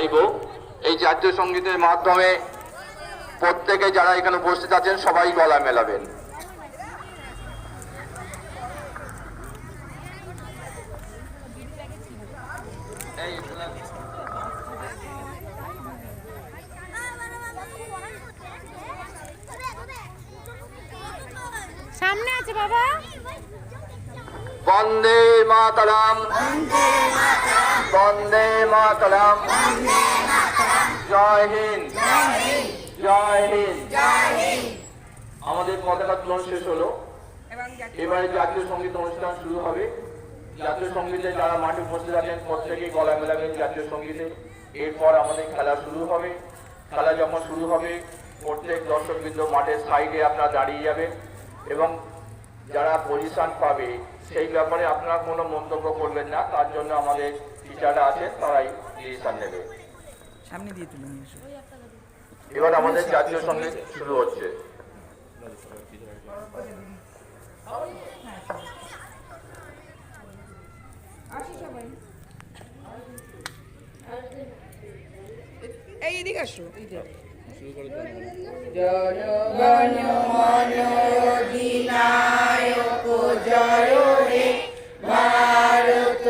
গাইব। এই জাতীয় সঙ্গীতের মাধ্যমে প্রত্যেকে যারা এখানে উপস্থিত আছেন সবাই গলা মেলাবেন। সামনে আছে বাবা। বন্দে মাতরম, বন্দে মাতরম, জয় হিন্দ, জয় হিন্দ। আমাদের পতাকা উত্তোলন শেষ হলো, এবারে জাতীয় সঙ্গীত অনুষ্ঠান শুরু হবে। জাতীয় সঙ্গীতে যারা মাঠে উপস্থিত আছেন প্রত্যেকেই গলা মেলাবেন জাতীয় সঙ্গীতে। এরপর আমাদের খেলা শুরু হবে। খেলা যখন শুরু হবে প্রত্যেক দর্শকবৃন্দ মাঠের সাইডে আপনারা দাঁড়িয়ে যাবেন এবং যারা পজিশন পাবে সেই ব্যাপারে আপনারা কোনো মন্তব্য করবেন না, তার জন্য আমাদের টিচাররা আছে, তারাই ডিসিশন নেবে। সামনে দিয়ে তুলুন। এবার আমাদের জাতীয় সঙ্গীত শুরু হচ্ছে। এই এদিকে আসো। জনগণ মন অধিনায়ক জয় হে ভারত।